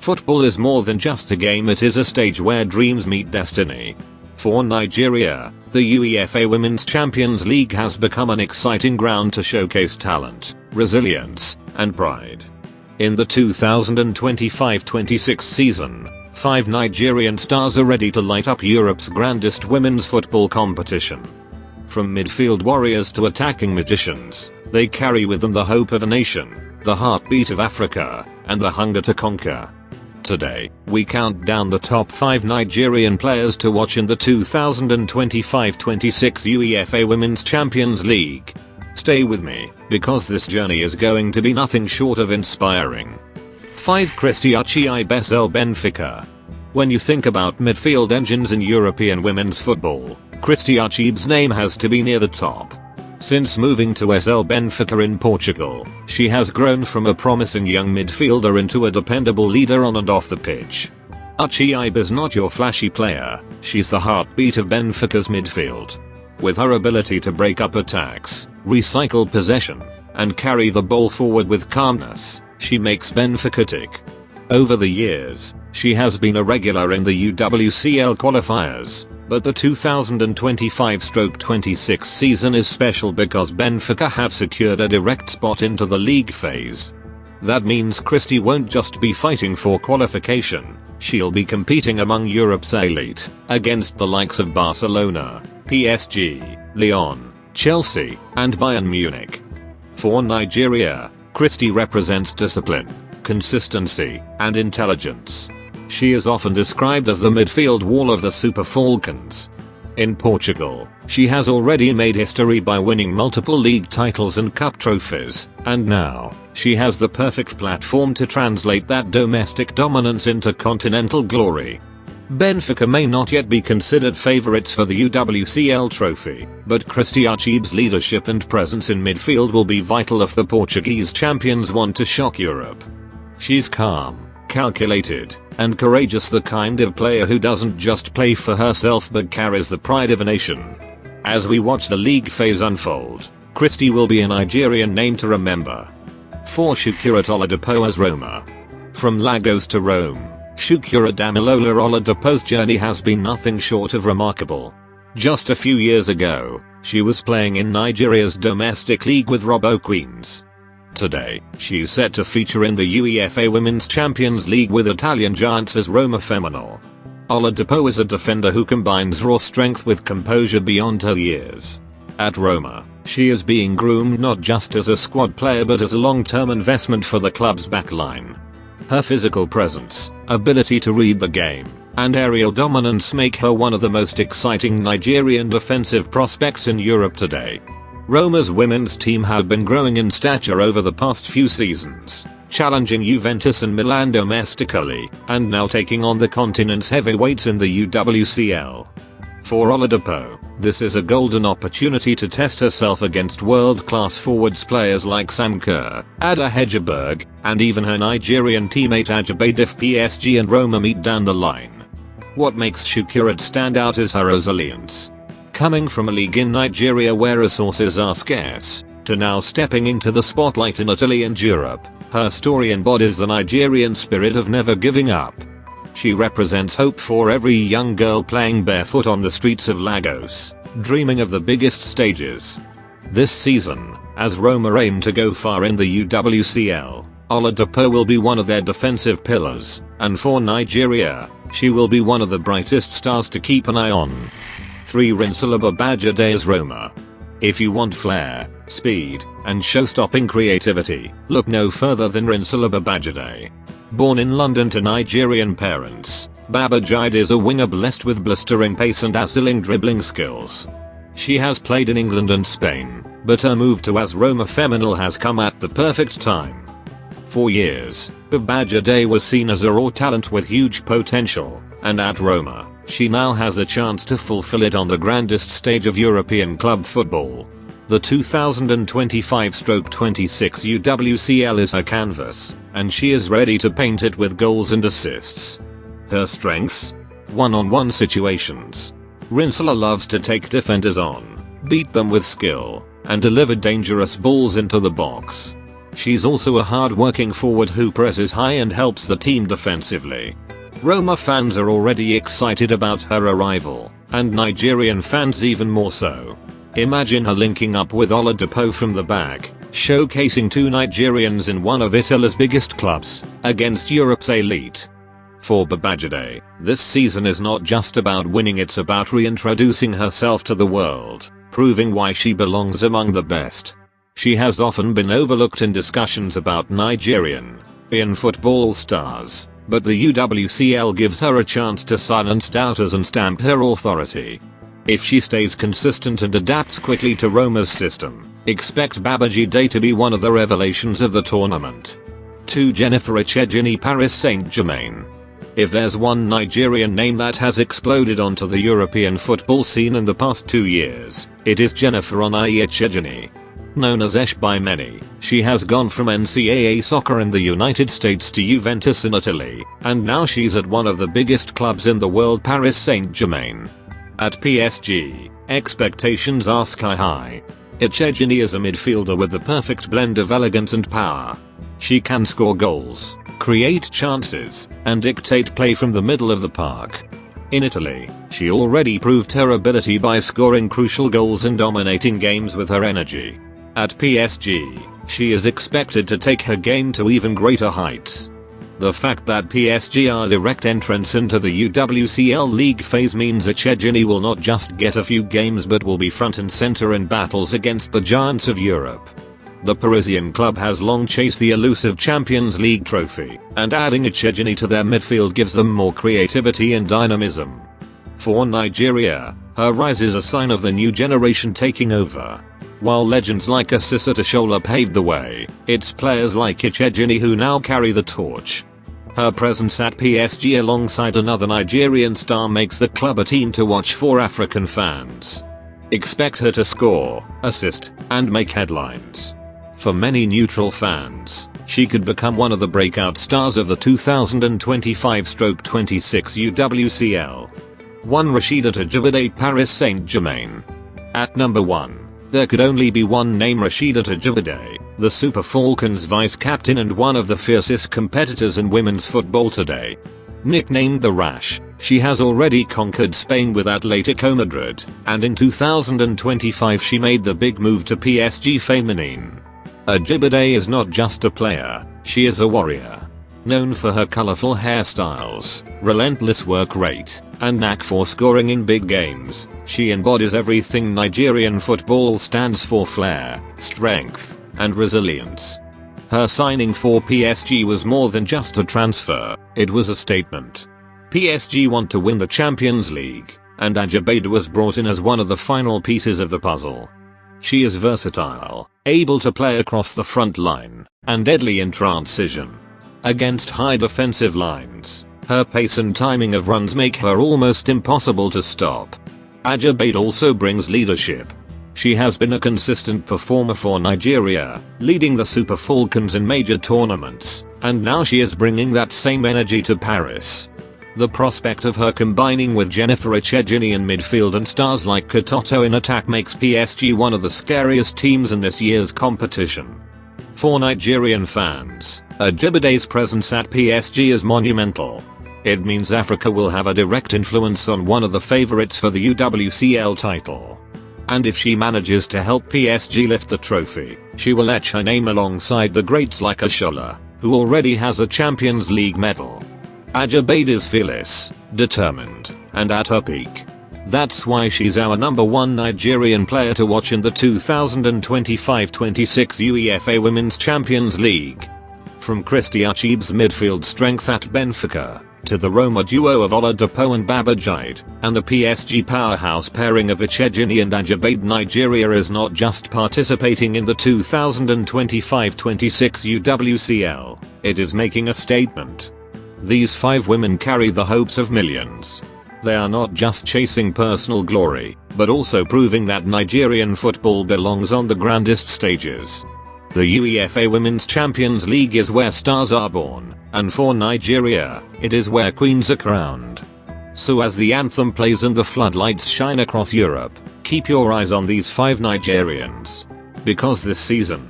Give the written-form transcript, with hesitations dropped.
Football is more than just a game, it is a stage where dreams meet destiny. For Nigeria, the UEFA Women's Champions League has become an exciting ground to showcase talent, resilience, and pride. In the 2025-26 season, 5 Nigerian stars are ready to light up Europe's grandest women's football competition. From midfield warriors to attacking magicians, they carry with them the hope of a nation, the heartbeat of Africa, and the hunger to conquer. Today, we count down the top 5 Nigerian players to watch in the 2025-26 UEFA Women's Champions League. Stay with me, because this journey is going to be nothing short of inspiring. 5. Christy Achiaib SL Benfica. When you think about midfield engines in European women's football, Christy Achiaib's name has to be near the top. Since moving to SL Benfica in Portugal, she has grown from a promising young midfielder into a dependable leader on and off the pitch. Achiaib is not your flashy player, she's the heartbeat of Benfica's midfield. With her ability to break up attacks, recycle possession, and carry the ball forward with calmness, she makes Benfica tick. Over the years, she has been a regular in the UWCL qualifiers, but the 2025-26 season is special because Benfica have secured a direct spot into the league phase. That means Christy won't just be fighting for qualification, she'll be competing among Europe's elite, against the likes of Barcelona, PSG, Lyon, Chelsea, and Bayern Munich. For Nigeria, Christy represents discipline, consistency, and intelligence. She is often described as the midfield wall of the Super Falcons. In Portugal, she has already made history by winning multiple league titles and cup trophies, and now, she has the perfect platform to translate that domestic dominance into continental glory. Benfica may not yet be considered favourites for the UWCL trophy, but Christy Achiaib's leadership and presence in midfield will be vital if the Portuguese champions want to shock Europe. She's calm, calculated, and courageous, the kind of player who doesn't just play for herself but carries the pride of a nation. As we watch the league phase unfold, Christy will be a Nigerian name to remember. 4. Shukura Oladipo as Roma. From Lagos to Rome, Shukura Damilola Oladipo's journey has been nothing short of remarkable. Just a few years ago, she was playing in Nigeria's domestic league with Robo Queens. Today, she's set to feature in the UEFA Women's Champions League with Italian giants as Roma Feminile. Oladipo is a defender who combines raw strength with composure beyond her years. At Roma, she is being groomed not just as a squad player but as a long-term investment for the club's backline. Her physical presence, ability to read the game, and aerial dominance make her one of the most exciting Nigerian defensive prospects in Europe today. Roma's women's team have been growing in stature over the past few seasons, challenging Juventus and Milan domestically, and now taking on the continent's heavyweights in the UWCL. For Oladipo, this is a golden opportunity to test herself against world-class forwards players like Sam Kerr, Ada Hegerberg, and even her Nigerian teammate Ajabaid if PSG and Roma meet down the line. What makes Shukura stand out is her resilience. Coming from a league in Nigeria where resources are scarce, to now stepping into the spotlight in Italy and Europe, her story embodies the Nigerian spirit of never giving up. She represents hope for every young girl playing barefoot on the streets of Lagos, dreaming of the biggest stages. This season, as Roma aim to go far in the UWCL, Oladipo will be one of their defensive pillars, and for Nigeria, she will be one of the brightest stars to keep an eye on. 3. Rinsola Babajide as Roma. If you want flair, speed, and show-stopping creativity, look no further than Rinsola Babajide. Born in London to Nigerian parents, Babajide is a winger blessed with blistering pace and dazzling dribbling skills. She has played in England and Spain, but her move to AS Roma Feminile has come at the perfect time. For years, Babajide was seen as a raw talent with huge potential, and at Roma, she now has the chance to fulfill it on the grandest stage of European club football. The 2025-26 UWCL is her canvas, and she is ready to paint it with goals and assists. Her strengths? One-on-one situations. Rinsola loves to take defenders on, beat them with skill, and deliver dangerous balls into the box. She's also a hard-working forward who presses high and helps the team defensively. Roma fans are already excited about her arrival, and Nigerian fans even more so. Imagine her linking up with Oladipo from the back, showcasing two Nigerians in one of Italy's biggest clubs, against Europe's elite. For Babajide, this season is not just about winning, it's about reintroducing herself to the world, proving why she belongs among the best. She has often been overlooked in discussions about Nigerian football stars, but the UWCL gives her a chance to silence doubters and stamp her authority. If she stays consistent and adapts quickly to Roma's system, expect Babajide to be one of the revelations of the tournament. 2. Jennifer Echegini, Paris Saint-Germain. If there's one Nigerian name that has exploded onto the European football scene in the past 2 years, it is Jennifer Echegini. Known as Esh by many, she has gone from NCAA soccer in the United States to Juventus in Italy, and now she's at one of the biggest clubs in the world, Paris Saint-Germain. At PSG, expectations are sky high. Echegini is a midfielder with the perfect blend of elegance and power. She can score goals, create chances, and dictate play from the middle of the park. In Italy, she already proved her ability by scoring crucial goals and dominating games with her energy. At PSG, she is expected to take her game to even greater heights. The fact that PSG are direct entrants into the UWCL league phase means Echegini will not just get a few games but will be front and center in battles against the giants of Europe. The Parisian club has long chased the elusive Champions League trophy, and adding Echegini to their midfield gives them more creativity and dynamism. For Nigeria, her rise is a sign of the new generation taking over. While legends like Asisa Toshola paved the way, it's players like Echegini who now carry the torch. Her presence at PSG alongside another Nigerian star makes the club a team to watch for African fans. Expect her to score, assist, and make headlines. For many neutral fans, she could become one of the breakout stars of the 2025-26 UWCL. 1. Rashida Tajibade, Paris Saint-Germain. At number 1. There could only be one name: Rashida Tajibade, the Super Falcons vice-captain and one of the fiercest competitors in women's football today. Nicknamed the Rash, she has already conquered Spain with Atletico Madrid, and in 2025 she made the big move to PSG Feminine. Ajibade is not just a player, she is a warrior. Known for her colorful hairstyles, relentless work rate, and knack for scoring in big games, she embodies everything Nigerian football stands for: flair, strength, and resilience. Her signing for PSG was more than just a transfer, it was a statement. PSG want to win the Champions League, and Ajibade was brought in as one of the final pieces of the puzzle. She is versatile, able to play across the front line, and deadly in transition. Against high defensive lines, her pace and timing of runs make her almost impossible to stop. Ajibade also brings leadership. She has been a consistent performer for Nigeria, leading the Super Falcons in major tournaments, and now she is bringing that same energy to Paris. The prospect of her combining with Jennifer Echegini in midfield and stars like Katoto in attack makes PSG one of the scariest teams in this year's competition. For Nigerian fans, Ajibade's presence at PSG is monumental. It means Africa will have a direct influence on one of the favorites for the UWCL title. And if she manages to help PSG lift the trophy, she will etch her name alongside the greats like Ashola, who already has a Champions League medal. Ajibade is fearless, determined, and at her peak. That's why she's our number 1 Nigerian player to watch in the 2025-26 UEFA Women's Champions League. From Christy Achib's midfield strength at Benfica, to the Roma duo of Oladipo and Babajide, and the PSG powerhouse pairing of Echegini and Ajibade, Nigeria is not just participating in the 2025-26 UWCL, it is making a statement. These 5 women carry the hopes of millions. They are not just chasing personal glory, but also proving that Nigerian football belongs on the grandest stages. The UEFA Women's Champions League is where stars are born, and for Nigeria, it is where queens are crowned. So as the anthem plays and the floodlights shine across Europe, keep your eyes on these 5 Nigerians. Because this season,